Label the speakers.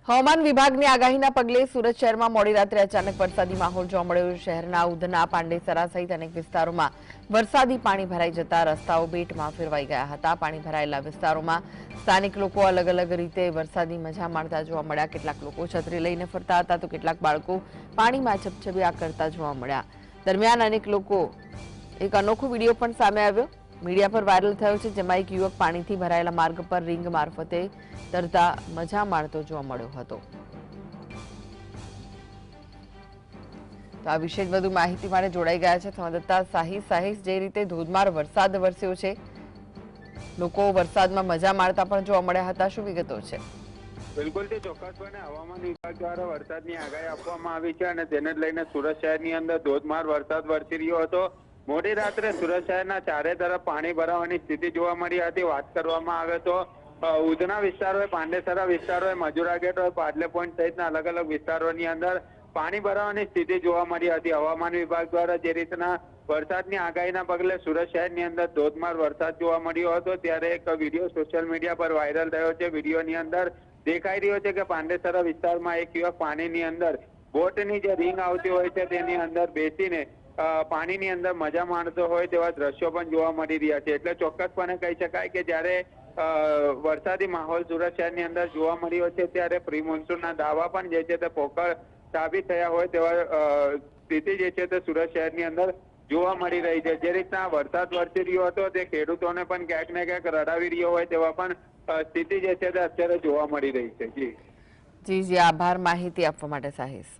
Speaker 1: હવામાન વિભાગની આગાહીના પગલે સુરત શહેરમાં મોડી રાત્રે અચાનક વરસાદી માહોલ જોવા મળ્યો। શહેરના ઉધના, પાંડેસરા સહિત અનેક વિસ્તારોમાં વરસાદી પાણી ભરાઈ જતા રસ્તાઓ બેટમાં ફેરવાઈ ગયા હતા। પાણી ભરાયેલા વિસ્તારોમાં સ્થાનિક લોકો અલગ અલગ રીતે વરસાદી મજા માણતા જોવા મળ્યા। કેટલાક લોકો છત્રી લઈને ફરતા હતા તો કેટલાક બાળકો પાણીમાં છબછબિયા કરતા જોવા મળ્યા। દરમિયાન અનેક લોકો એક અનોખો વિડીયો પણ સામે આવ્યો, મીડિયા પર વાયરલ થયો છે, જેમાં એક યુવક પાણીથી ભરાયેલા માર્ગ પર રીંગ મારફતે તરતા મજા માણતો જોવા મળ્યો હતો। તો આ વિશે વધુ માહિતી માટે જોડાઈ ગયા છે સંવાદદાતા સાહિસ। જે રીતે ધોધમાર વરસાદ વરસ્યો છે, લોકો વરસાદમાં મજા માણતા પણ જોવા મળ્યા હતા, શું વિગતો છે?
Speaker 2: બિલકુલ તે ચોક્કસપણે હવામાન વિભાગ દ્વારા વરસાદની આગાહી આપવામાં આવી છે અને તેને લઈને સુરત શહેરની અંદર ધોધમાર વરસાદ વરસી રહ્યો હતો। મોડી રાત્રે સુરત શહેરના ચારે તરફ પાણી ભરાવાની સ્થિતિ જોવા મળી હતી। વાત કરવામાં આવે તો ઉધના વિસ્તાર હોય, પાંડેસરા વિસ્તાર હોય, મજુરા ગેટ હોય, પાડલે પોઈન્ટ સહિતના અલગ અલગ વિસ્તારોની અંદર પાણી ભરાવાની સ્થિતિ જોવા મળી હતી। હવામાન વિભાગ દ્વારા જે રીતના વરસાદની આગાહીના પગલે સુરત શહેરની અંદર ધોધમાર વરસાદ જોવા મળ્યો હતો, ત્યારે એક વિડીયો સોશિયલ મીડિયા પર વાયરલ થયો છે। વિડીયોની અંદર દેખાઈ રહ્યો છે કે પાંડેસરા વિસ્તારમાં એક યુવક પાણીની અંદર બોટની જે રીંગ આવતી હોય છે તેની અંદર બેસીને પાણીની અંદર મજા માણતો હોય તેવા દ્રશ્યો પણ જોવા મળી રહ્યા છે। એટલે ચોક્કસપણે કહી શકાય કે જ્યારે વરસાદી માહોલ સુરત શહેરની અંદર જોવા મળ્યો છે, ત્યારે પ્રી મોન્સૂનના દાવા પણ જે છે તે પોકળ સાબિત થયા હોય તેવા સ્થિતિ જે છે તે સુરત શહેરની અંદર જોવા મળી રહી છે। જે રીતના વરસાદ વરસી રહ્યો હતો તે ખેડૂતોને પણ ક્યાંક ને ક્યાંક રડાવી રહ્યો હોય તેવા પણ સ્થિતિ જે છે તે અત્યારે જોવા મળી રહી છે। જી
Speaker 1: જી, આભાર માહિતી આપવા માટે સાહિસ।